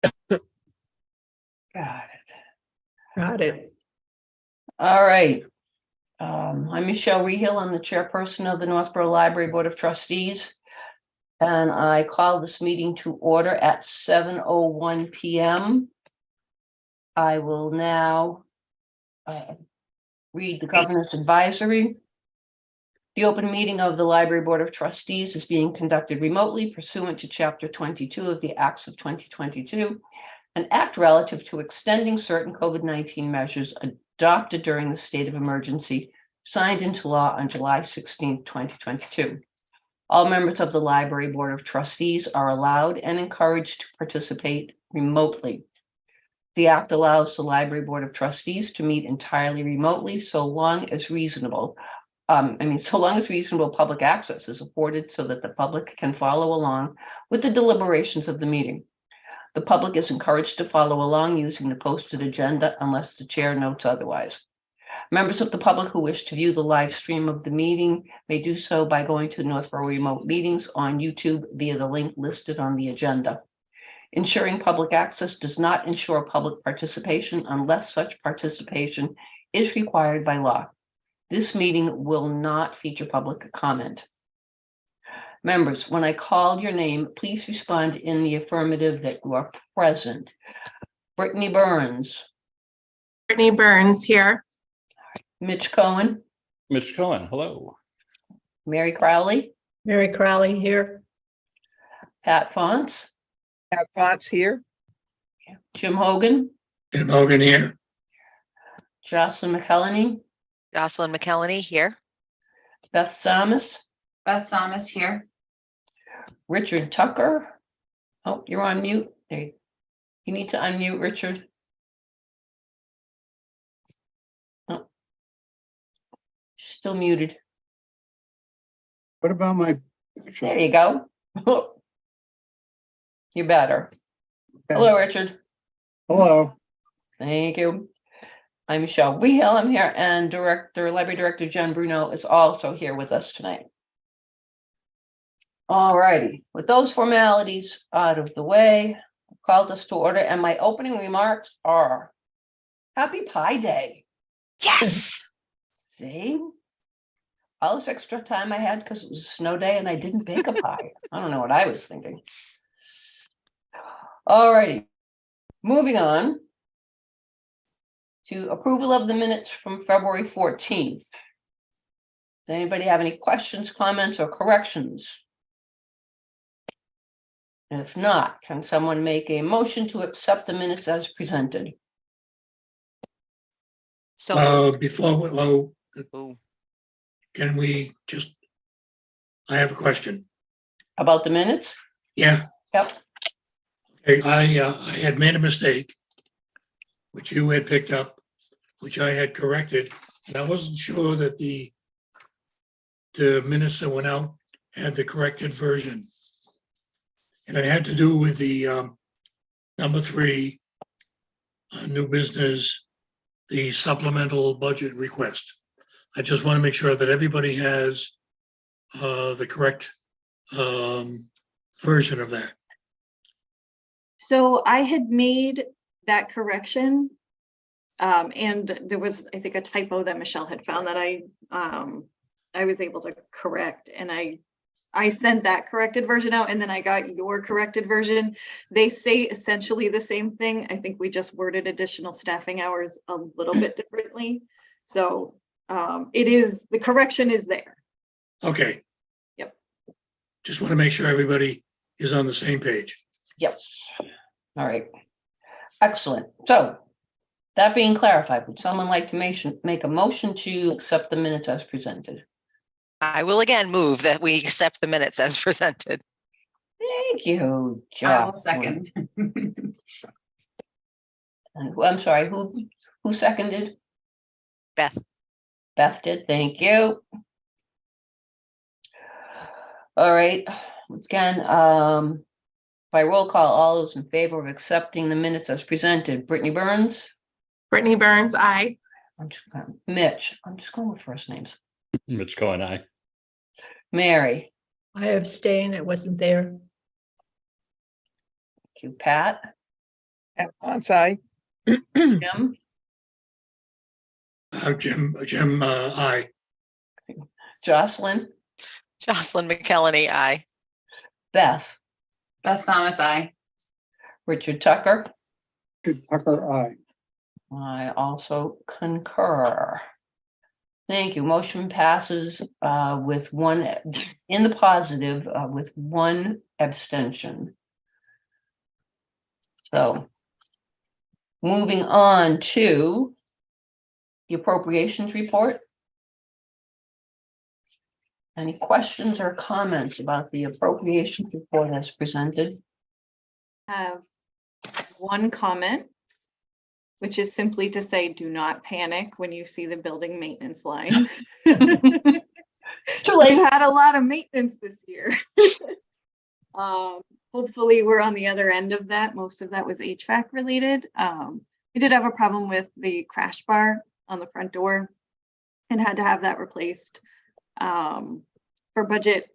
Got it. Got it. All right. I'm Michelle Rehill. I'm the chairperson of the Northborough Library Board of Trustees. And I call this meeting to order at 7:01 p.m. I will now read the governor's advisory. The open meeting of the Library Board of Trustees is being conducted remotely pursuant to Chapter 22 of the Acts of 2022, an act relative to extending certain COVID-19 measures adopted during the state of emergency, signed into law on July 16, 2022. All members of the Library Board of Trustees are allowed and encouraged to participate remotely. The act allows the Library Board of Trustees to meet entirely remotely so long as reasonable public access is afforded so that the public can follow along with the deliberations of the meeting. The public is encouraged to follow along using the posted agenda unless the chair notes otherwise. Members of the public who wish to view the live stream of the meeting may do so by going to Northborough Remote Meetings on YouTube via the link listed on the agenda. Ensuring public access does not ensure public participation unless such participation is required by law. This meeting will not feature public comment. Members, when I call your name, please respond in the affirmative that you are present. Brittany Burns. Brittany Burns here. Mitch Cohen. Mitch Cohen, hello. Mary Crowley. Mary Crowley here. Pat Fonts. Pat Fonts here. Jim Hogan. Jim Hogan here. Jocelyn McElhenney. Jocelyn McElhenney here. Beth Samus. Beth Samus here. Richard Tucker. Oh, you're on mute. There you need to unmute, Richard. Oh. Still muted. What about my? There you go. You're better. Hello, Richard. Hello. Thank you. I'm Michelle Rehill. I'm here, and Library Director Jen Bruno is also here with us tonight. All righty, with those formalities out of the way, I called us to order, and my opening remarks are Happy Pie Day. Yes. See? All this extra time I had because it was a snow day and I didn't bake a pie. I don't know what I was thinking. All righty, moving on to approval of the minutes from February 14th. Does anybody have any questions, comments, or corrections? And if not, can someone make a motion to accept the minutes as presented? So Before can we just, I have a question. About the minutes? Yeah. Yep. Okay, I had made a mistake, which you had picked up, which I had corrected, and I wasn't sure that the minutes that went out had the corrected version. And it had to do with the number 3, new business, the supplemental budget request. I just want to make sure that everybody has the correct version of that. So I had made that correction. And there was, I think, a typo that Michelle had found that I was able to correct, and I sent that corrected version out, and then I got your corrected version. They say essentially the same thing. I think we just worded additional staffing hours a little bit differently. So the correction is there. Okay. Yep. Just want to make sure everybody is on the same page. Yep. All right. Excellent. So that being clarified, would someone like to make a motion to accept the minutes as presented? I will again move that we accept the minutes as presented. Thank you, I will Jocelyn. second. And I'm sorry, who seconded? Beth. Beth did, thank you. All right, again, by roll call, all those in favor of accepting the minutes as presented. Brittany Burns? Brittany Burns, aye. Mitch, I'm just going with first names. Mitch Cohen, aye. Mary? I abstain. I wasn't there. Thank you, Pat? Pat Fonts, aye. Jim, Jim, aye. Jocelyn, Jocelyn McKelney, aye. Beth, Beth Thomas, I. Richard Tucker. Richard Tucker, aye. I also concur. Thank you. Motion passes with one, in the positive, with one abstention. So, moving on to the appropriations report. Any questions or comments about the appropriations report as presented? Have one comment, which is simply to say, do not panic when you see the building maintenance line. Too We've late. had a lot of maintenance this year. Hopefully we're on the other end of that. Most of that was HVAC related. We did have a problem with the crash bar on the front door and had to have that replaced. For budget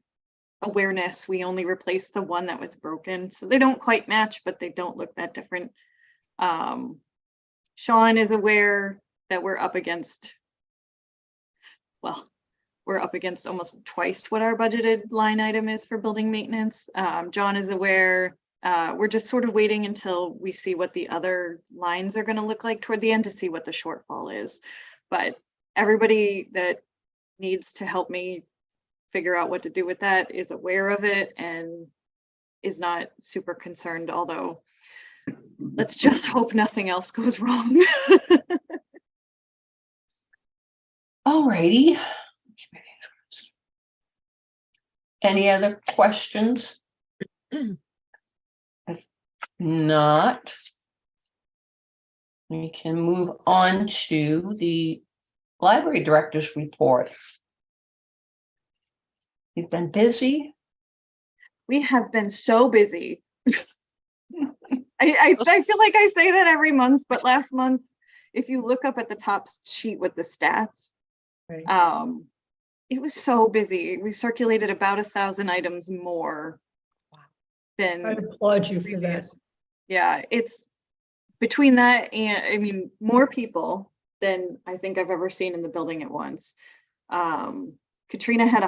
awareness, we only replaced the one that was broken. So they don't quite match, but they don't look that different. Sean is aware that we're up against almost twice what our budgeted line item is for building maintenance. John is aware. We're just sort of waiting until we see what the other lines are going to look like toward the end to see what the shortfall is. But everybody that needs to help me figure out what to do with that is aware of it and is not super concerned, although let's just hope nothing else goes wrong. Alrighty. Any other questions? If not, we can move on to the library director's report. You've been busy. We have been so busy. I feel like I say that every month, but last month, if you look up at the top sheet with the stats, Right. it was so busy. We circulated about 1,000 items more than I applaud you for that. previous. Yeah, it's between that and I mean, more people than I think I've ever seen in the building at once. Katrina had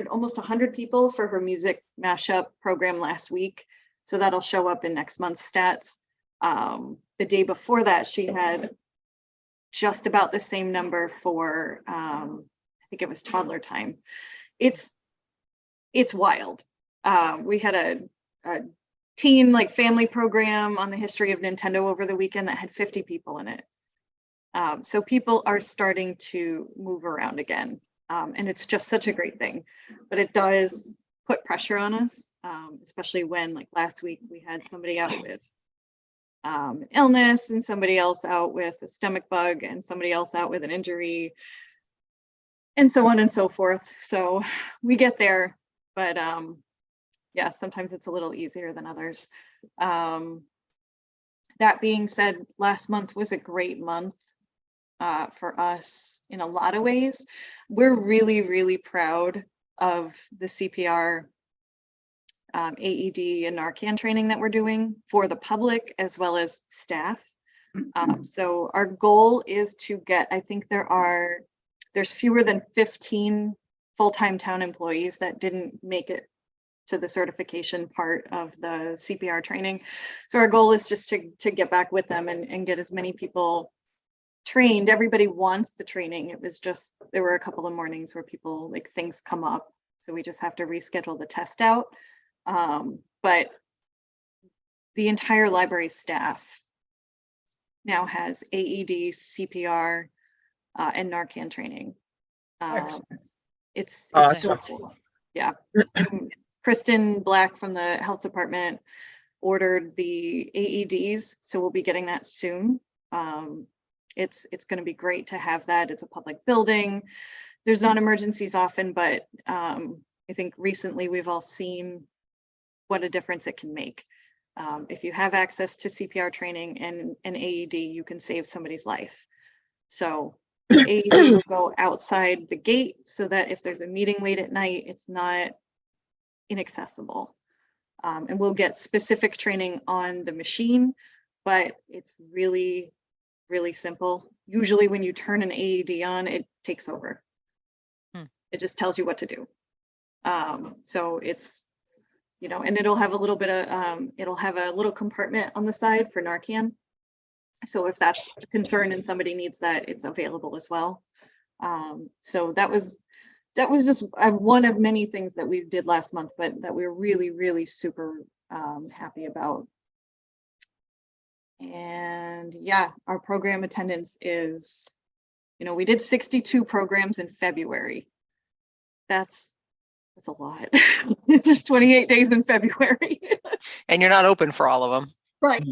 almost 100 people for her music mashup program last week. So that'll show up in next month's stats. The day before that, she had just about the same number for, I think it was toddler time. It's wild. We had a teen like family program on the history of Nintendo over the weekend that had 50 people in it. So people are starting to move around again. And it's just such a great thing, but it does put pressure on us, especially when like last week we had somebody out with illness and somebody else out with a stomach bug and somebody else out with an injury and so on and so forth. So we get there, but yeah, sometimes it's a little easier than others. That being said, last month was a great month for us in a lot of ways. We're really, really proud of the CPR, AED and Narcan training that we're doing for the public as well as staff. So our goal is to get, I think there's fewer than 15 full-time town employees that didn't make it to the certification part of the CPR training. So our goal is just to get back with them and get as many people trained. Everybody wants the training. It was just, there were a couple of mornings where people like things come up. So we just have to reschedule the test out. But the entire library staff now has AED, CPR, and Narcan training. Excellent. It's Awesome. so cool. Yeah. And Kristen Black from the health department ordered the AEDs, so we'll be getting that soon. It's going to be great to have that. It's a public building. There's not emergencies often, but I think recently we've all seen what a difference it can make. If you have access to CPR training and an AED, you can save somebody's life. So the AED will go outside the gate so that if there's a meeting late at night, it's not inaccessible. And we'll get specific training on the machine but it's really, really simple. Usually when you turn an AED on, it takes over. It just tells you what to do. So it's, you know, and it'll have a little bit of, it'll have a little compartment on the side for Narcan. So if that's a concern and somebody needs that, it's available as well. So that was just one of many things that we did last month, but that we're really, really super happy about. And yeah, our program attendance is, you know, we did 62 programs in February. That's a lot. There's 28 days in February. And you're not open for all of them. Right.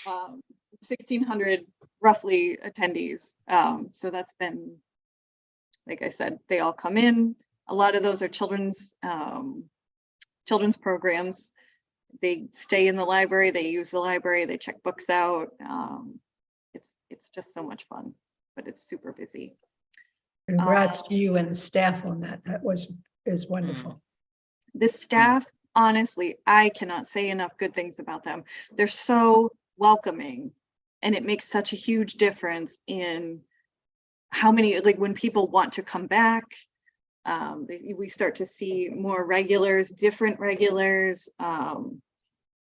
1,600 roughly attendees. So that's been, like I said, they all come in. A lot of those are children's programs. They stay in the library, they use the library, they check books out. It's just so much fun, but it's super busy. Congrats to you and the staff on that. That is wonderful. The staff, honestly, I cannot say enough good things about them. They're so welcoming, and it makes such a huge difference in how many, like when people want to come back. We start to see more regulars, different regulars.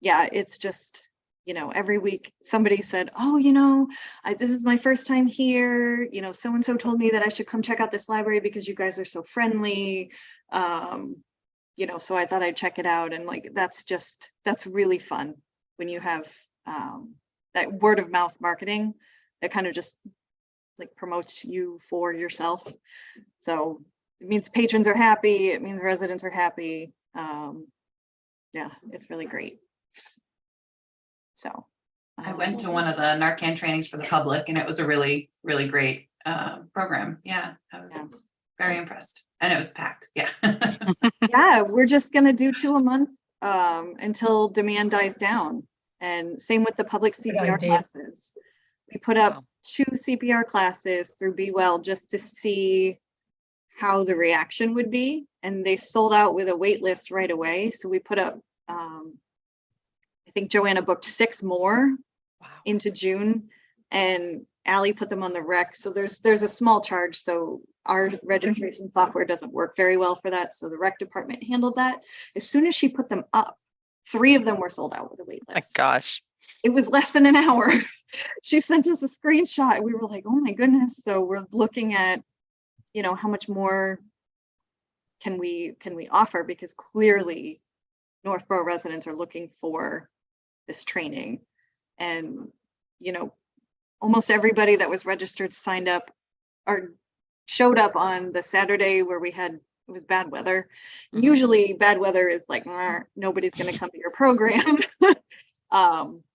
Yeah, it's just, you know, every week somebody said, oh, you know, this is my first time here. You know, so-and-so told me that I should come check out this library because you guys are so friendly. You know, so I thought I'd check it out. And like, that's really fun when you have that word of mouth marketing that kind of just like promotes you for yourself. So it means patrons are happy. It means residents are happy. Yeah, it's really great. So I went to one of the Narcan trainings for the public, and it was a really, really great program. Yeah, I was very impressed, and it was packed. Yeah. yeah, we're just gonna do 2 a month until demand dies down. And same with the public CPR classes. We put up 2 CPR classes through Be Well just to see how the reaction would be, and they sold out with a wait list right away. So we put up, I think Joanna booked 6 more into June, and Allie put them on the rec. So there's a small charge. So our registration software doesn't work very well for that. So the rec department handled that. As soon as she put them up, 3 of them were sold out with a wait list. My gosh. It was less than an hour. She sent us a screenshot. We were like, oh my goodness. So we're looking at, you know, how much more can we offer, because clearly Northborough residents are looking for this training. And, you know, almost everybody that was registered signed up or showed up on the Saturday where it was bad weather. And usually bad weather is like, nobody's going to come to your program.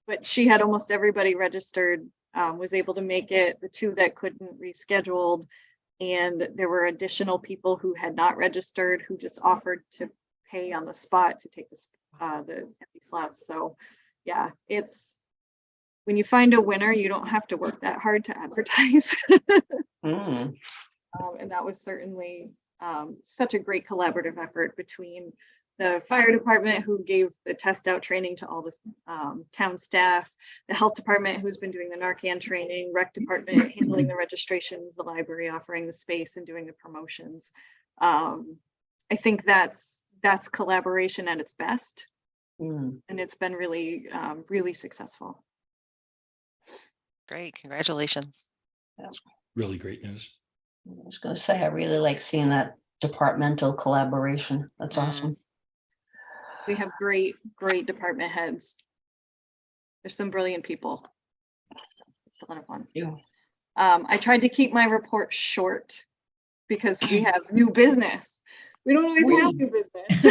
But she had almost everybody registered, was able to make it. The 2 that couldn't rescheduled. And there were additional people who had not registered who just offered to pay on the spot to take the empty slots. So yeah, it's, when you find a winner, you don't have to work that hard to advertise. And that was certainly such a great collaborative effort between the fire department, who gave the test out training to all the town staff, the health department, who's been doing the Narcan training, rec department handling the registrations, the library offering the space and doing the promotions. I think that's collaboration at its best. And it's been really, really successful. Great. Congratulations. Really great news. I was going to say, I really like seeing that departmental collaboration. That's awesome. We have great department heads. There's some brilliant people. It's a lot of fun. Yeah. I tried to keep my report short because we have new business. We don't always have new business.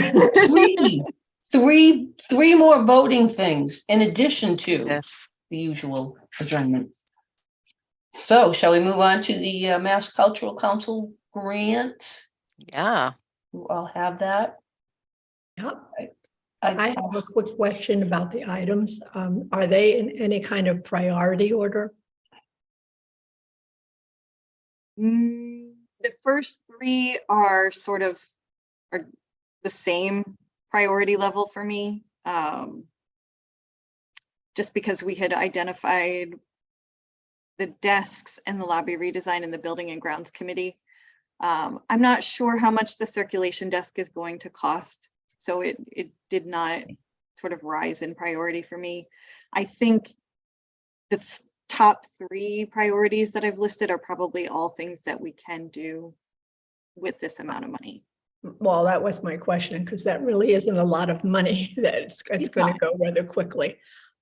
Three more voting things in addition to Yes. the usual adjournments. So shall we move on to the Mass Cultural Council grant? Yeah. You all have that? Yep. I have a quick question about the items. Are they in any kind of priority order? The first 3 are sort of the same priority level for me. just because we had identified the desks and the lobby redesign in the Building and Grounds Committee. I'm not sure how much the circulation desk is going to cost, so it did not sort of rise in priority for me. I think the top 3 priorities that I've listed are probably all things that we can do with this amount of money. Well, that was my question, because that really isn't a lot of money that it's It's going to not. go rather quickly.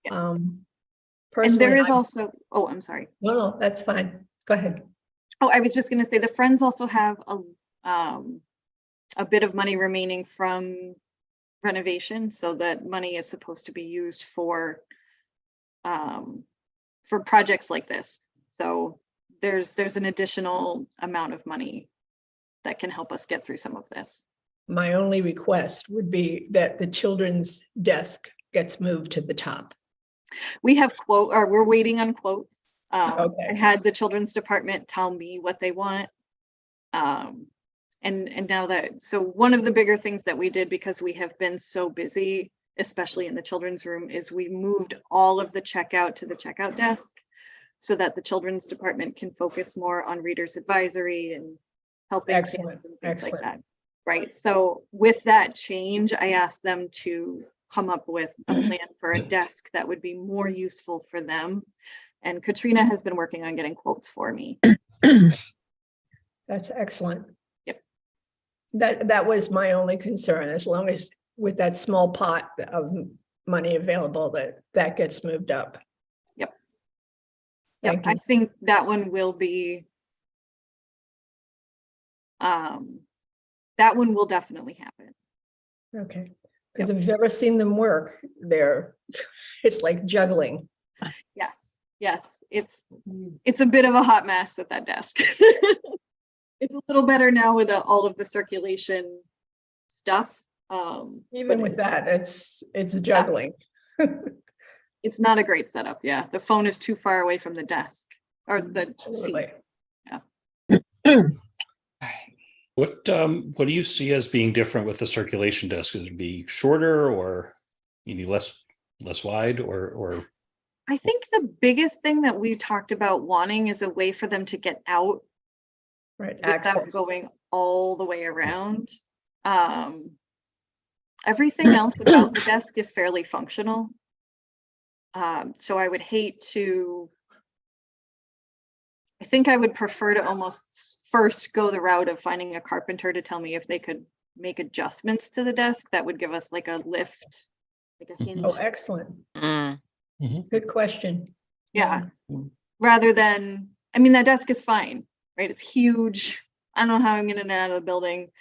Yes. Um, And there Personally, is also, oh, I'm sorry. no, that's fine. Go ahead. Oh, I was just going to say the Friends also have a bit of money remaining from renovation, so that money is supposed to be used for projects like this. So there's an additional amount of money that can help us get through some of this. My only request would be that the children's desk gets moved to the top. We have we're waiting on quotes. Okay. I had the children's department tell me what they want. And now so one of the bigger things that we did, because we have been so busy, especially in the children's room, is we moved all of the checkout to the checkout desk so that the children's department can focus more on readers advisory and helping kids Excellent, and things like excellent. that. Right. So with that change, I asked them to come up with a plan for a desk that would be more useful for them. And Katrina has been working on getting quotes for me. That's excellent. Yep. That was my only concern, as long as with that small pot of money available, that gets moved up. Yep. Thank I you. think that one will be, that one will definitely happen. Okay. Because if you've ever seen them work, it's like juggling. Yes, it's a bit of a hot mess at that desk. It's a little better now with all of the circulation stuff. Even but with that, it's juggling. it's not a great setup. Yeah, the phone is too far away from the desk or the seat. Absolutely. What do you see as being different with the circulation desk? Is it be shorter, or you need less wide, or I think the biggest thing that we talked about wanting is a way for them to get out Right. without Access. going all the way around. Everything else about the desk is fairly functional. So I would hate to, I think I would prefer to almost first go the route of finding a carpenter to tell me if they could make adjustments to the desk that would give us like a lift, like a hinge. Oh, excellent. Mm. Good question. Yeah. Rather than, I mean, that desk is fine, right? It's huge. I don't know how I'm getting in and out of the building.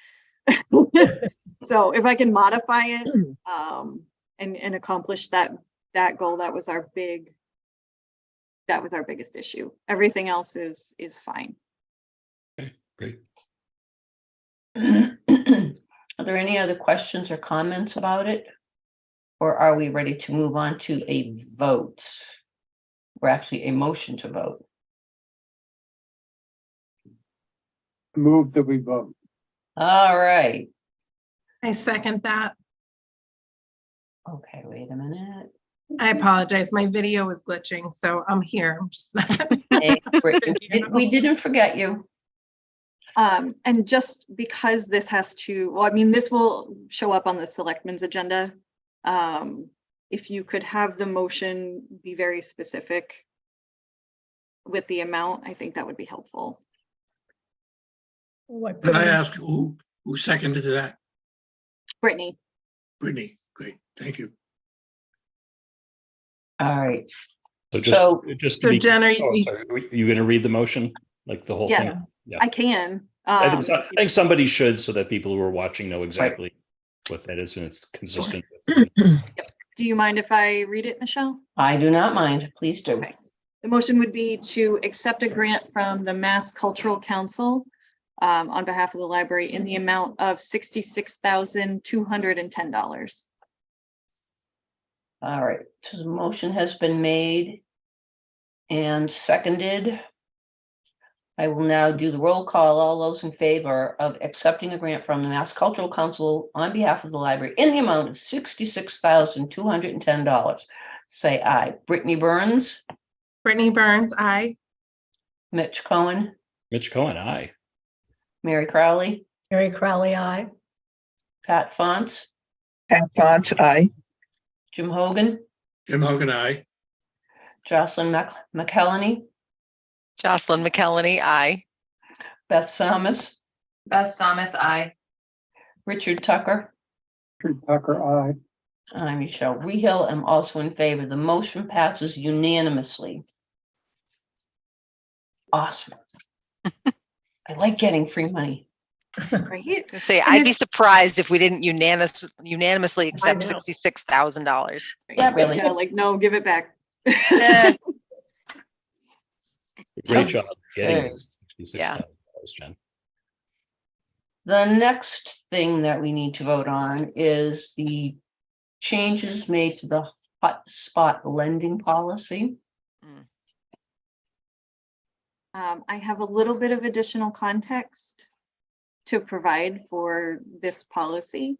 So if I can modify it and accomplish that goal, that was our biggest issue. Everything else is fine. okay, great. Are there any other questions or comments about it? Or are we ready to move on to a vote? Or actually a motion to vote? Move that we vote. All right. I second that. Okay, wait a minute. I apologize. My video was glitching, so I'm here. I'm just not. Hey, we didn't forget you. And just because this has to, well, I mean, this will show up on the selectmen's agenda. If you could have the motion be very specific with the amount, I think that would be helpful. What Can I could- ask who seconded that? Brittany, Brittany, great, thank you. All right. So So- just So to be, Jen, are oh, you, sorry, are you going to read the motion, like the whole yes, thing? Yeah. I can. I think somebody should, so that people who are watching know exactly what that is and it's consistent with. Do you mind if I read it, Michelle? I do not mind. Please do. Okay. The motion would be to accept a grant from the Mass Cultural Council on behalf of the library in the amount of $66,210. All right. So the motion has been made and seconded. I will now do the roll call. All those in favor of accepting a grant from the Mass Cultural Council on behalf of the library in the amount of $66,210. say aye. Brittany Burns, Brittany Burns, aye. Mitch Cohen, Mitch Cohen, aye. Mary Crowley, Mary Crowley, aye. Pat Fonts, Pat Fonts, aye. Jim Hogan, Jim Hogan, aye. Jocelyn McElhenney, Jocelyn McKelney, aye. Beth Samus, Beth Samus, I. Richard Tucker. Richard Tucker, aye. I'm Michelle Rehill. I'm also in favor. The motion passes unanimously. Awesome. I like getting free money. Right? Say, And I'd be it's- surprised if we didn't unanimously accept know. $66,000. Yeah, really. Yeah, like, no, give it back. Eh, Great job getting Okay. $66,000, Jen. The next thing that we need to vote on is the changes made to the hotspot lending policy. I have a little bit of additional context to provide for this policy.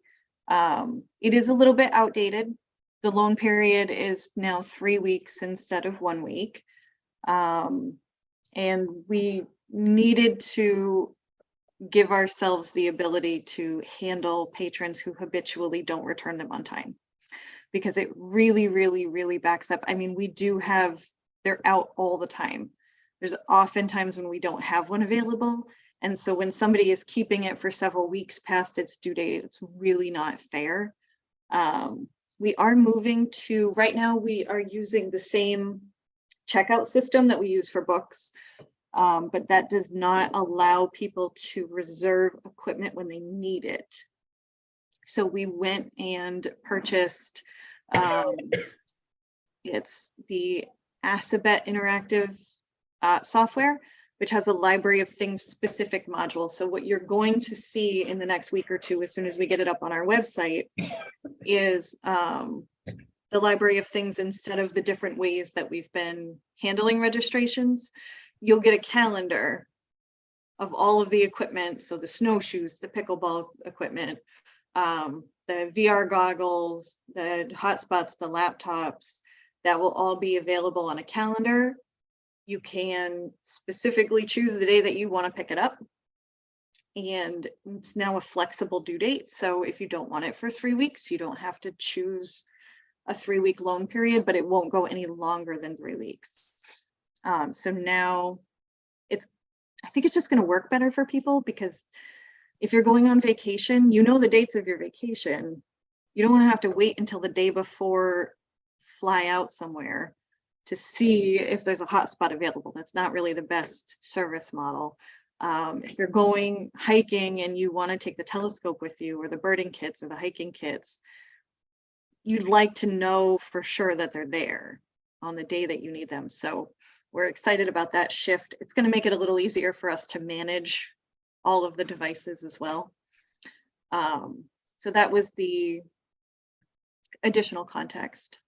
It is a little bit outdated. The loan period is now 3 weeks instead of 1 week. And we needed to give ourselves the ability to handle patrons who habitually don't return them on time. Because it really, really, really backs up. I mean, we do have, they're out all the time. There's often times when we don't have one available. And so when somebody is keeping it for several weeks past its due date, it's really not fair. We are moving to, right now we are using the same checkout system that we use for books. But that does not allow people to reserve equipment when they need it. So we went and purchased, it's the Acibet interactive software, which has a library of things specific modules. So what you're going to see in the next week or two, as soon as we get it up on our website, is the library of things. Instead of the different ways that we've been handling registrations, you'll get a calendar of all of the equipment. So the snowshoes, the pickleball equipment, the VR goggles, the hotspots, the laptops, that will all be available on a calendar. You can specifically choose the day that you want to pick it up. And it's now a flexible due date. So if you don't want it for 3 weeks, you don't have to choose a 3-week loan period, but it won't go any longer than 3 weeks. So now I think it's just going to work better for people, because if you're going on vacation, you know the dates of your vacation. You don't want to have to wait until the day before, fly out somewhere to see if there's a hotspot available. That's not really the best service model. If you're going hiking and you want to take the telescope with you, or the birding kits or the hiking kits, you'd like to know for sure that they're there on the day that you need them. So we're excited about that shift. It's going to make it a little easier for us to manage all of the devices as well. So that was the additional context.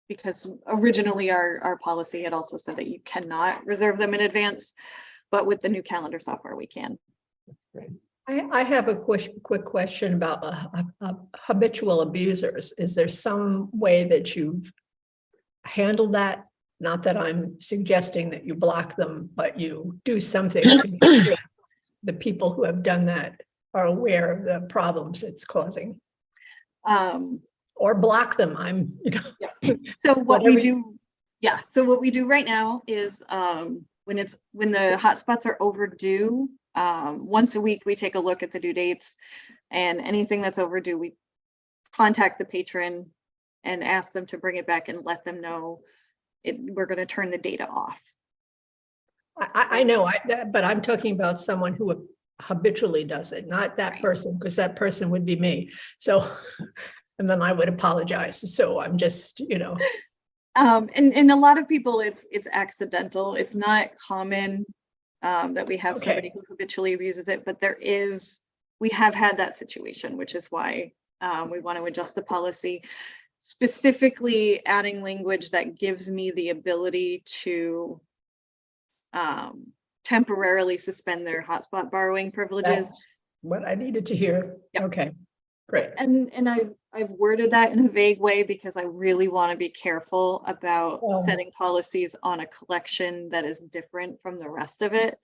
Because originally our policy had also said that you cannot reserve them in advance, but with the new calendar software, we can. I have a quick question about habitual abusers. Is there some way that you've handled that? Not that I'm suggesting that you block them, but you do something to make sure the people who have done that are aware of the problems it's causing. Or block them. So what we Whatever do, so what we do right now is when the hotspots are overdue, once a week we take a look at the due dates, and anything that's overdue, we contact the patron and ask them to bring it back and let them know we're going to turn the data off. I know, but I'm talking about someone who habitually does it, not that Right. person, because that person would be me. So, and then I would apologize. So I'm just, And a lot of people, it's accidental. It's not common that we have Okay. somebody who habitually abuses it, but we have had that situation, which is why we want to adjust the policy, specifically adding language that gives me the ability to temporarily suspend their hotspot borrowing privileges. that's what I needed to hear. Yep. Okay. Great. And I've worded that in a vague way because I really want to be careful about Well- setting policies on a collection that is different from the rest of it.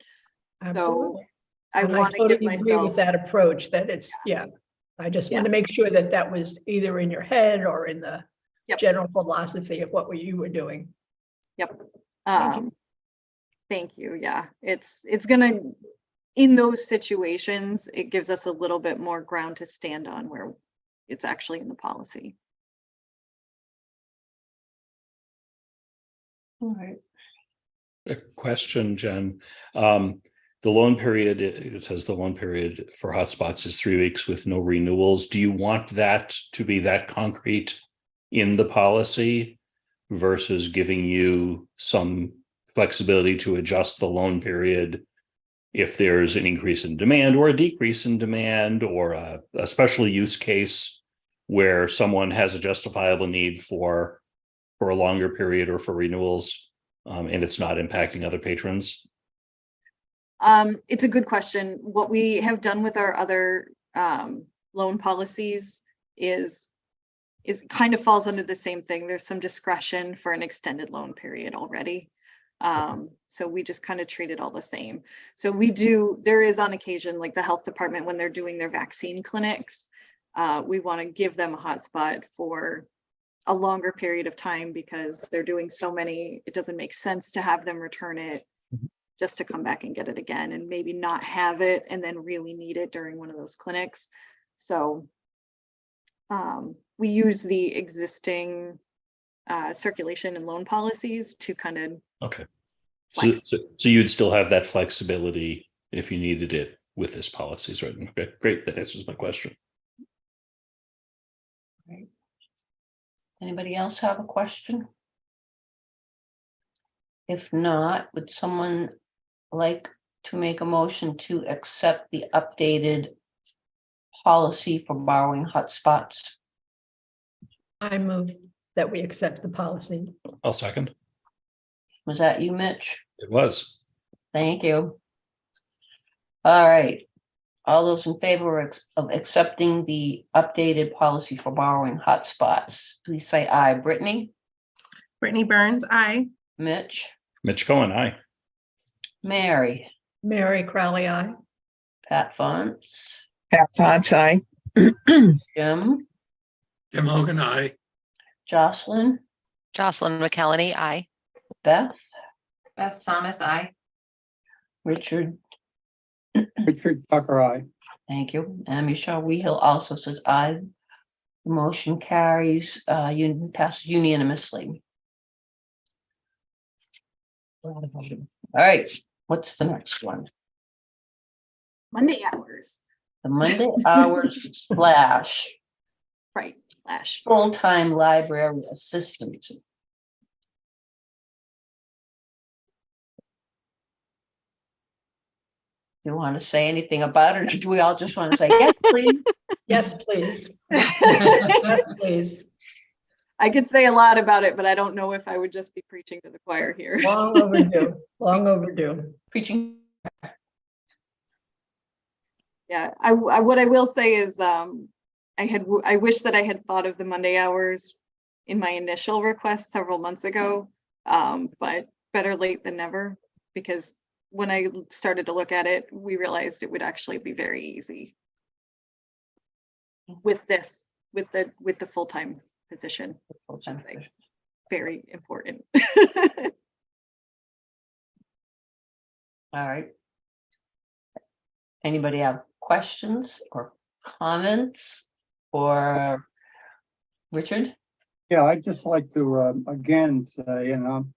Absolutely. I And want to give totally agree with myself, that approach, that it's, yeah. I just want to make sure that that was either in your head or in the Yep. general philosophy of what you were doing. yep. Thank you. Thank you. Yeah, it's gonna, in those situations, it gives us a little bit more ground to stand on where it's actually in the policy. All right. A question, Jen. The loan period, it says the loan period for hotspots is 3 weeks with no renewals. Do you want that to be that concrete in the policy versus giving you some flexibility to adjust the loan period if there's an increase in demand or a decrease in demand or a special use case where someone has a justifiable need for a longer period or for renewals, and it's not impacting other patrons? It's a good question. What we have done with our other loan policies is kind of falls under the same thing. There's some discretion for an extended loan period already. So we just kind of treat it all the same. So there is on occasion, like the health department, when they're doing their vaccine clinics, we want to give them a hotspot for a longer period of time because they're doing so many, it doesn't make sense to have them return it just to come back and get it again and maybe not have it and then really need it during one of those clinics. So we use the existing circulation and loan policies to kind of Okay. flex. So you'd still have that flexibility if you needed it with this policies, right? Okay, great. That answers my question. Anybody else have a question? If not, would someone like to make a motion to accept the updated policy for borrowing hotspots? I move that we accept the policy. I'll second. Was that you, Mitch? It was. Thank you. All right. All those in favor of accepting the updated policy for borrowing hotspots, please say aye. Brittany, Brittany Burns, aye. Mitch, Mitch Cohen, aye. Mary, Mary Crowley, aye. Pat Font, Pat Fox, aye. Jim, Jim Hogan, aye. Jocelyn, Jocelyn McCallany, aye. Beth, Beth Thomas, I. Richard, Richard Tucker, aye. thank you. And Michelle Wehill also says aye. The motion carries, passes unanimously. All right, what's the next one? Monday hours, The Monday hours slash right, slash. full-time library assistant. You want to say anything about it, or do we all just want to say, yes, please? Yes, please. Yes, please. I could say a lot about it, but I don't know if I would just be preaching to the choir here. Long overdue, long overdue. Preaching. Yeah, what I will say is I wish that I had thought of the Monday hours in my initial request several months ago, but better late than never, because when I started to look at it, we realized it would actually be very easy with this, with the full-time position. Full-time Like, very important. All right. Anybody have questions or comments for Richard? Yeah, I'd just like to, again, say, and I'm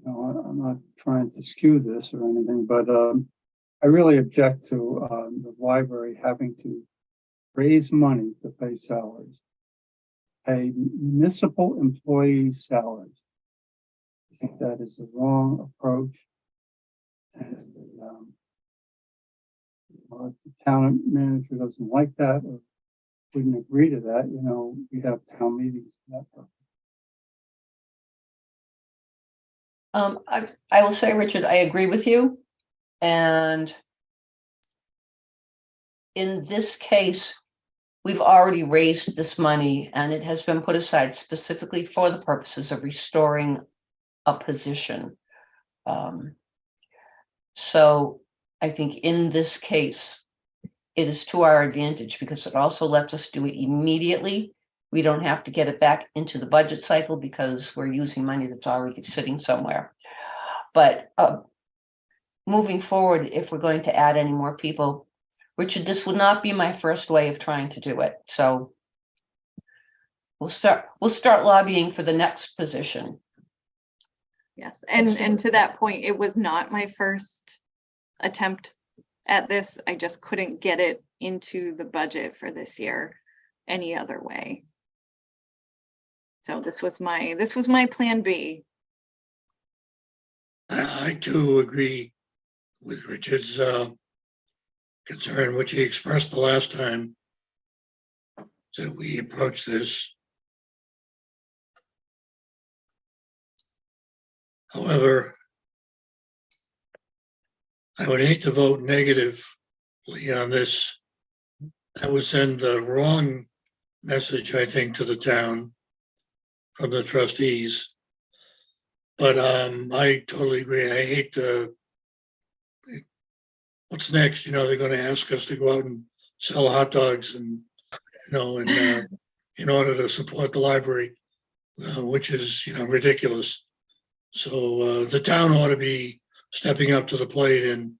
not trying to skew this or anything, but I really object to the library having to raise money to pay salaries, pay municipal employees' salaries. I think that is the wrong approach. And if the town manager doesn't like that or wouldn't agree to that, we have town meetings for that purpose. I will say, Richard, I agree with you. And in this case, we've already raised this money and it has been put aside specifically for the purposes of restoring a position. So I think in this case, it is to our advantage because it also lets us do it immediately. We don't have to get it back into the budget cycle because we're using money that's already sitting somewhere. But moving forward, if we're going to add any more people, Richard, this would not be my first way of trying to do it. So we'll start lobbying for the next position. Yes, and to that point, it was not my first attempt at this. I just couldn't get it into the budget for this year any other way. So this was my plan B. I too agree with Richard's concern, which he expressed the last time that we approached this. However, I would hate to vote negatively on this. That would send the wrong message, I think, to the town from the trustees. But I totally agree. I hate to, what's next? You know, they're going to ask us to go out and sell hot dogs and, you know, and in order to support the library, which is, you know, ridiculous. So the town ought to be stepping up to the plate and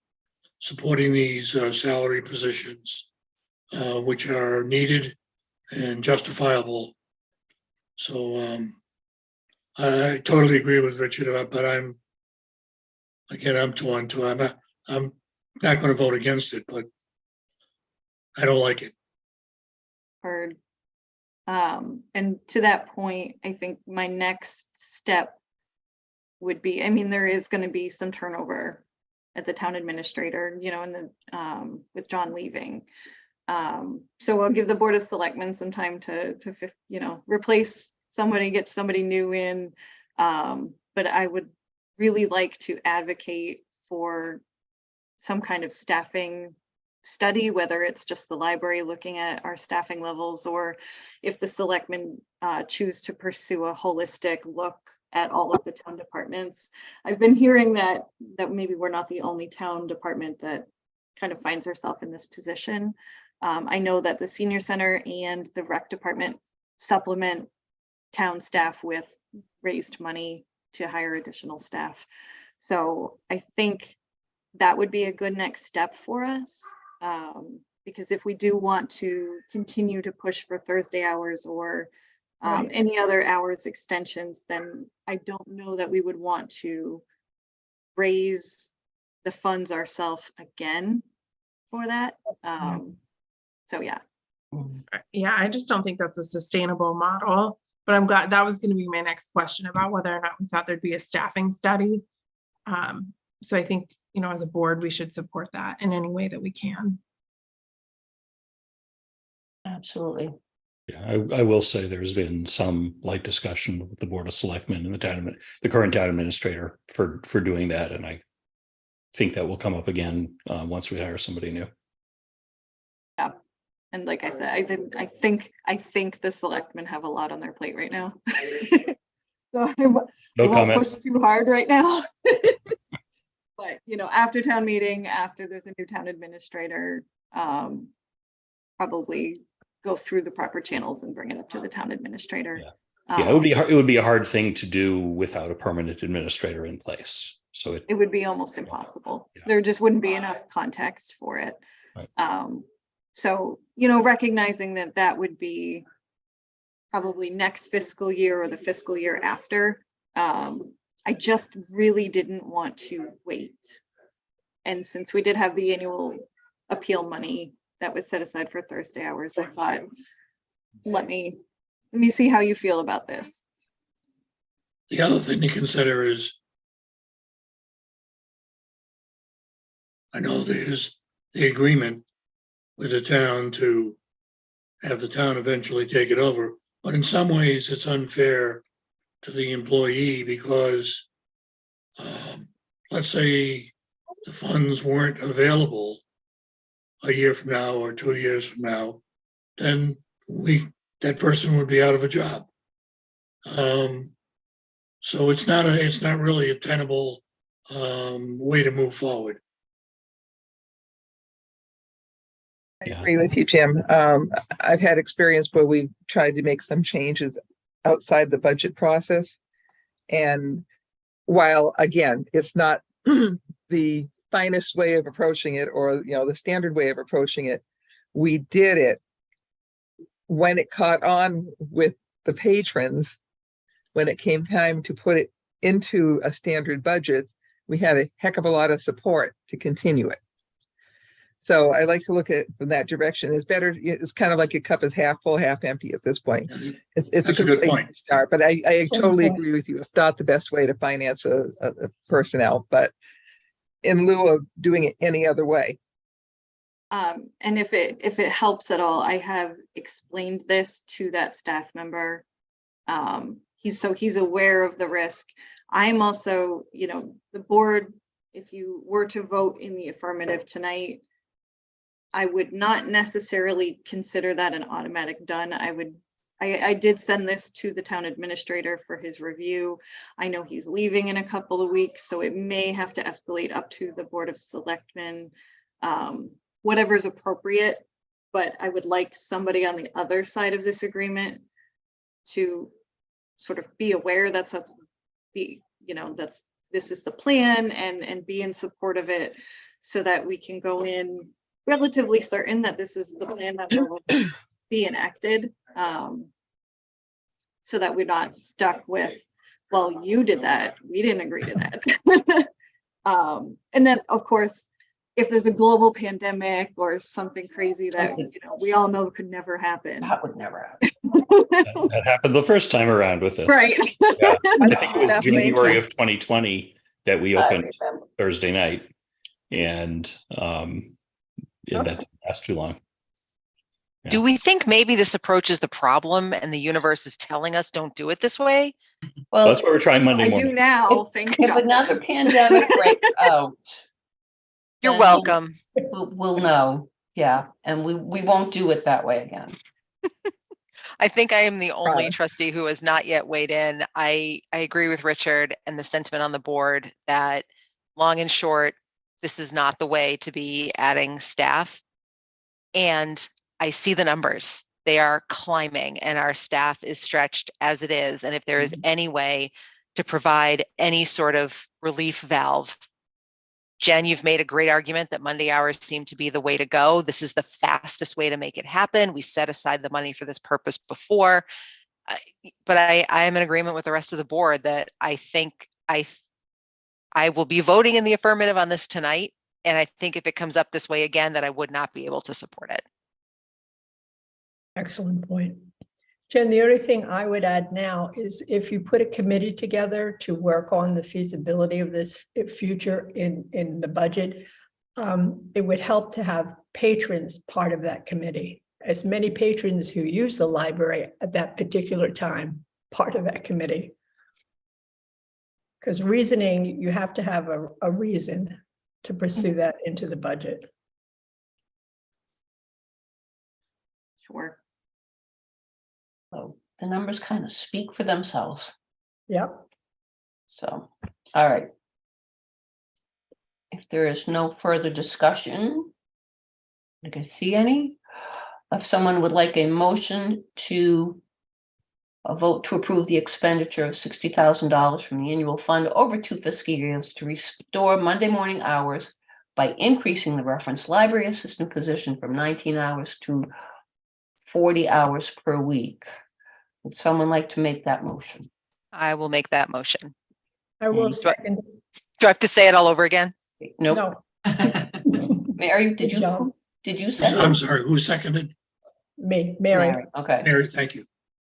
supporting these salary positions, which are needed and justifiable. So I totally agree with Richard, but I'm torn too. I'm not going to vote against it, but I don't like it. Heard. And to that point, I think my next step would be, I mean, there is going to be some turnover at the town administrator, you know, in the with John leaving. So I'll give the Board of Selectmen some time to you know, replace somebody, get somebody new in. But I would really like to advocate for some kind of staffing study, whether it's just the library looking at our staffing levels, or if the selectmen choose to pursue a holistic look at all of the town departments. I've been hearing that maybe we're not the only town department that kind of finds herself in this position. I know that the senior center and the rec department supplement town staff with raised money to hire additional staff. So I think that would be a good next step for us. Because if we do want to continue to push for Thursday hours or Right. any other hours extensions, then I don't know that we would want to raise the funds ourselves again for that. So yeah. Yeah, I just don't think that's a sustainable model, but I'm glad that was going to be my next question about whether or not we thought there'd be a staffing study. So I think, you know, as a board, we should support that in any way that we can. Absolutely. Yeah, I will say there's been some light discussion with the Board of Selectmen and the current town administrator for doing that, and I think that will come up again once we hire somebody new. Yeah. And like I said, I think the selectmen have a lot on their plate right now. So I won't comment. push too hard right now. But, you know, after town meeting, after there's a new town administrator, probably go through the proper channels and bring it up to the town administrator. Yeah, it would be a hard thing to do without a permanent administrator in place. So it would be almost impossible. Yeah. There just wouldn't be enough context for it. Right. So, you know, recognizing that would be probably next fiscal year or the fiscal year after. I just really didn't want to wait. And since we did have the annual appeal money that was set aside for Thursday hours, I thought, let me see how you feel about this. The other thing to consider is, I know there's the agreement with the town to have the town eventually take it over, but in some ways it's unfair to the employee because let's say the funds weren't available a year from now or 2 years from now, then that person would be out of a job. So it's not really a tenable way to move forward. I Yeah. agree with you, Jim. I've had experience where we've tried to make some changes outside the budget process. And while, again, it's not the finest way of approaching it or, the standard way of approaching it, we did it when it caught on with the patrons. When it came time to put it into a standard budget, we had a heck of a lot of support to continue it. So I like to look at it from that direction. It's better. It's kind of like your cup is half full, half empty at this point. It's That's a good place point. to start, but I totally point. agree with you. It's not the best way to finance a personnel, but in lieu of doing it any other way. And if it helps at all, I have explained this to that staff member. He's aware of the risk. I'm also, the board, if you were to vote in the affirmative tonight, I would not necessarily consider that an automatic done. I did send this to the town administrator for his review. I know he's leaving in a couple of weeks, so it may have to escalate up to the Board of Selectmen, whatever's appropriate. But I would like somebody on the other side of this agreement to sort of be aware this is the plan and be in support of it, so that we can go in relatively certain that this is the plan that will be enacted, so that we're not stuck with, well, you did that, we didn't agree to that. And then, of course, if there's a global pandemic or something crazy that we all know could never happen. That would never happen. That happened the first time around with this. Right. Yeah. I think it was Definitely. January of 2020 that we I opened remember. Thursday night. And that didn't last too long. Do we think maybe this approach is the problem and the universe is telling us don't do it this way? Well, That's what we're trying Monday I do morning. now, thanks, if Justin. another pandemic breaks out, You're then welcome. we'll know. Yeah, and we won't do it that way again. I think I am the only Right. trustee who has not yet weighed in. I agree with Richard and the sentiment on the board that long and short, this is not the way to be adding staff. And I see the numbers. They are climbing and our staff is stretched as it is. And if there is any way to provide any sort of relief valve, Jen, you've made a great argument that Monday hours seem to be the way to go. This is the fastest way to make it happen. We set aside the money for this purpose before. But I am in agreement with the rest of the board that I think I will be voting in the affirmative on this tonight. And I think if it comes up this way again, that I would not be able to support it. Excellent point. Jen, the only thing I would add now is if you put a committee together to work on the feasibility of this future in the budget, it would help to have patrons part of that committee. As many patrons who use the library at that particular time, part of that committee. Because reasoning, you have to have a reason to pursue that into the budget. Sure. So the numbers kind of speak for themselves. Yep. So, all right. If there is no further discussion, I can see any. If someone would like a motion to vote to approve the expenditure of $60,000 from the annual fund over 2 fiscal years to restore Monday morning hours by increasing the reference library assistant position from 19 hours to 40 hours per week. Would someone like to make that motion? I will make that motion. I will Do I- second. Do I have to say it all over again? Nope. No, Mary, Good job. did you I'm second? sorry, who seconded? Mary, Okay. Mary, thank you.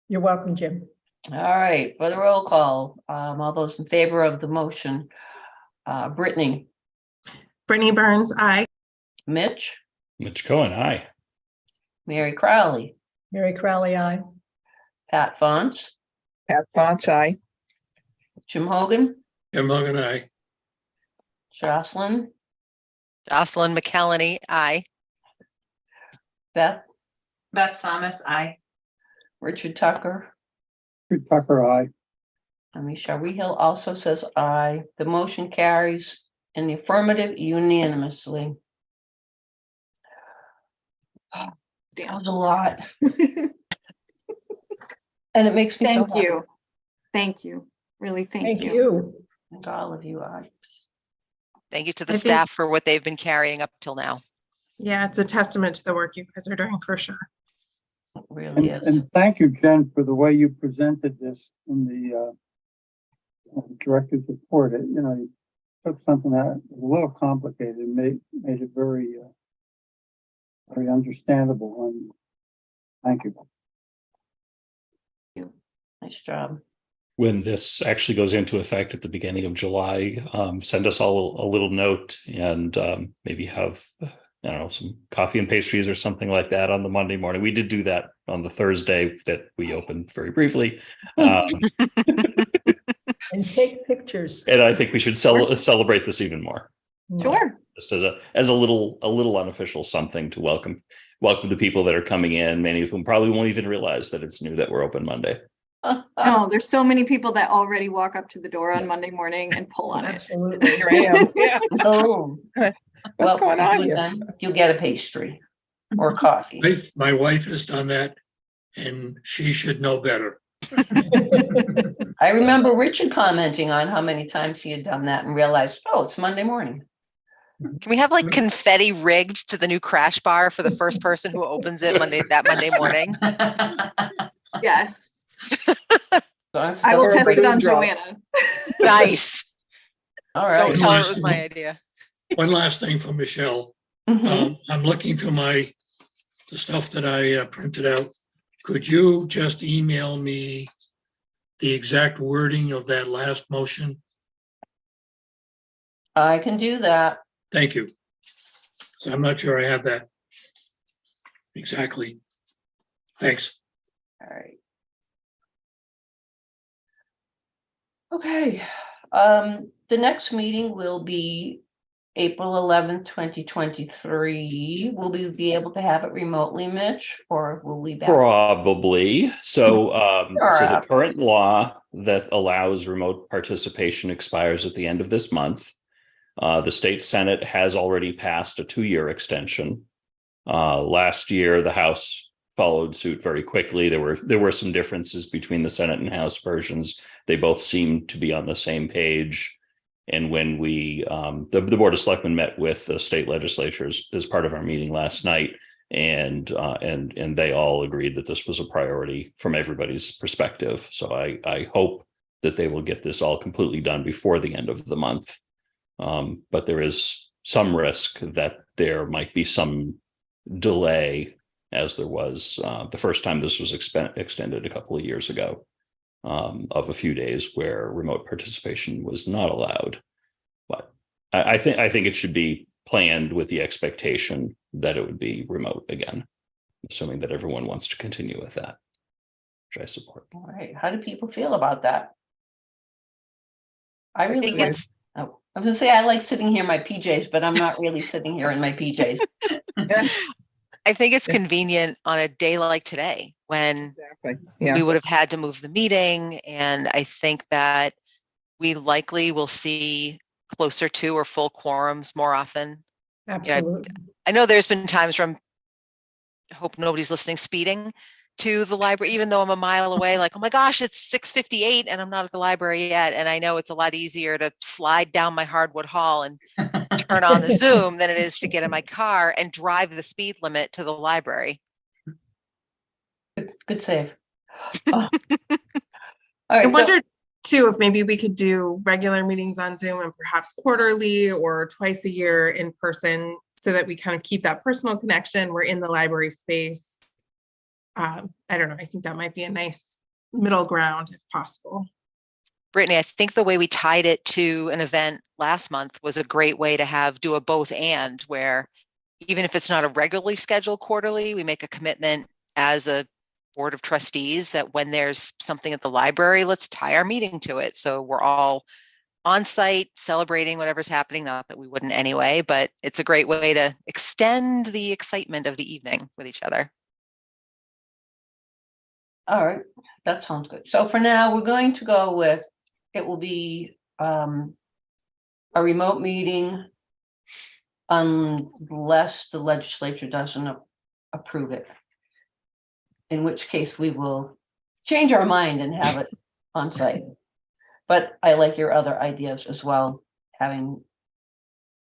you're welcome, Jim. All right, for the roll call, all those in favor of the motion, Brittany, Brittany Burns, aye. Mitch, Mitch Cohen, aye. Mary Crowley, Mary Crowley, aye. Pat Fonts, Pat Fonts, aye. Jim Hogan, Jim Hogan, aye. Jocelyn, Jocelyn McKellany, aye. Beth, Beth Thomas, I. Richard Tucker, Richard Tucker, aye. and Michelle Rehill also says aye. The motion carries in the affirmative unanimously. That was a lot, and it makes me so Thank happy. you. Thank you. Really, thank Thank you. you. And all of you, aye. Thank you to the I think- staff for what they've been carrying up till now. Yeah, it's a testament to the work you guys are doing for sure. It really is. And thank you, Jen, for the way you presented this in the director's report. You took something that was a little complicated and made it very, very understandable. And thank you. Nice job. When this actually goes into effect at the beginning of July, send us all a little note and maybe have, I don't know, some coffee and pastries or something like that on the Monday morning. We did do that on the Thursday that we opened very briefly. And take pictures. And I think we should celebrate this even more. Sure. Just as a little unofficial something to welcome the people that are coming in, many of whom probably won't even realize that it's new that we're open Monday. No, there's so many people that already walk up to the door on Monday morning and pull on it. Absolutely. Here I am. Yeah. Oh, What's well, going on here? then you'll get a pastry or coffee. My wife has done that and she should know better. I remember Richard commenting on how many times he had done that and realized, oh, it's Monday morning. Can we have like confetti rigged to the new crash bar for the first person who opens it that Monday morning? Yes. So I will Or a test it balloon on drop. Joanna. Nice. All right. Don't tell her it was my idea. One last thing for Michelle. Mhm. I'm looking through the stuff that I printed out. Could you just email me the exact wording of that last motion? I can do that. Thank you. So I'm not sure I have that exactly. Thanks. All right. Okay. The next meeting will be April 11th, 2023. Will we be able to have it remotely, Mitch, or will we back? Probably. So so the Sure. current law that allows remote participation expires at the end of this month. The state Senate has already passed a 2-year extension. Last year, the House followed suit very quickly. There were some differences between the Senate and House versions. They both seemed to be on the same page. And when we, the Board of Selectmen met with the state legislatures as part of our meeting last night, and they all agreed that this was a priority from everybody's perspective. So I hope that they will get this all completely done before the end of the month. But there is some risk that there might be some delay, as there was the first time this was extended a couple of years ago, of a few days where remote participation was not allowed. But I think it should be planned with the expectation that it would be remote again, assuming that everyone wants to continue with that, which I support. All right. How do people feel about that? I really think like. it's- Oh, I was gonna say I like sitting here in my PJs, but I'm not really sitting here in my PJs. I think it's convenient on a day like today when Exactly. Yeah. we would have had to move the meeting. And I think that we likely will see closer to or full quorums more often. Absolutely. I know there's been times where I hope nobody's listening, speeding to the library, even though I'm a mile away, like, oh my gosh, it's 6:58 and I'm not at the library yet. And I know it's a lot easier to slide down my hardwood hall and turn on the Zoom than it is to get in my car and drive the speed limit to the library. Good save. Oh. All I right. So, wonder too, if maybe we could do regular meetings on Zoom and perhaps quarterly or twice a year in person so that we kind of keep that personal connection. We're in the library space. I don't know. I think that might be a nice middle ground if possible. Brittany, I think the way we tied it to an event last month was a great way to do a both and, where even if it's not a regularly scheduled quarterly, we make a commitment as a board of trustees that when there's something at the library, let's tie our meeting to it. So we're all on site celebrating whatever's happening, not that we wouldn't anyway, but it's a great way to extend the excitement of the evening with each other. All right, that sounds good. So for now, we're going to go with, it will be a remote meeting unless the legislature doesn't approve it. In which case we will change our mind and have it on site. But I like your other ideas as well, having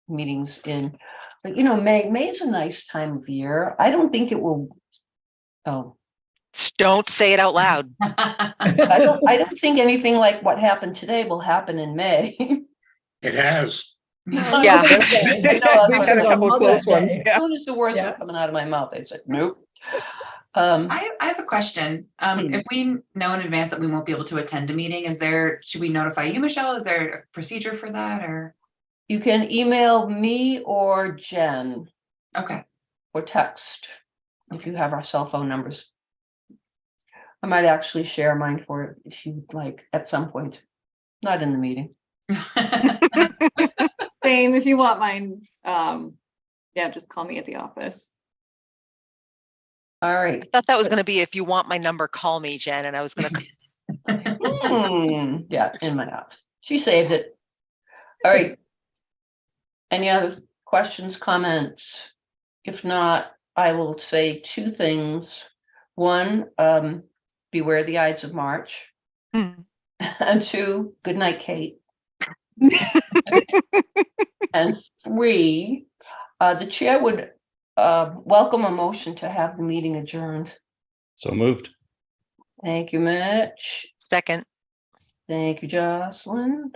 meetings in, but May is a nice time of year. I don't think it will, oh, Don't say it out loud. I don't think anything like what happened today will happen in May. It has. No, Yeah. Mother's Day. I know, We've had a couple of Mother's close ones. Day. As Yeah. soon as the words Yeah. were coming out of my mouth, I said, nope. I have a question. Hmm. If we know in advance that we won't be able to attend a meeting, should we notify you, Michelle? Is there a procedure for that or? You can email me or Jen Okay. or text if you have our cell phone numbers. I might actually share mine for it if you'd like at some point, not in the meeting. Same, if you want mine, yeah, just call me at the office. All right. I thought that was going to be, if you want my number, call me, Jen, and I was going to. Yeah, in my house. She saved it. All right. Any other questions, comments? If not, I will say two things. One, beware the Ides of March. And two, good night, Kate. And three, the chair would welcome a motion to have the meeting adjourned. So moved. Thank you, Mitch. Second. Thank you, Jocelyn.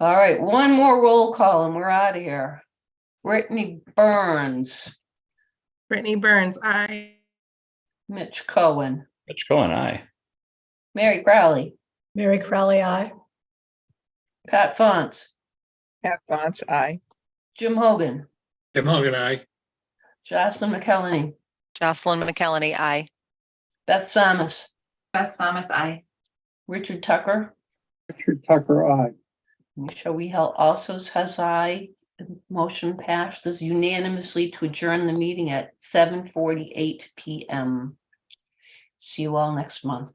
All right, one more roll call and we're out of here. Brittany Burns, Brittany Burns, I. Mitch Cohen, Rich Cohen, aye. Mary Crowley, Mary Crowley, aye. Pat Fonts, Pat Fonch, aye. Jim Hogan, Tim Hogan, aye. Jocelyn McKelney, Jocelyn McKelney, aye. Beth Samus, Beth Thomas, I. Richard Tucker, Richard Tucker, aye. Michelle Wehel also says aye. The motion passes unanimously to adjourn the meeting at 7:48 p.m. See you all next month.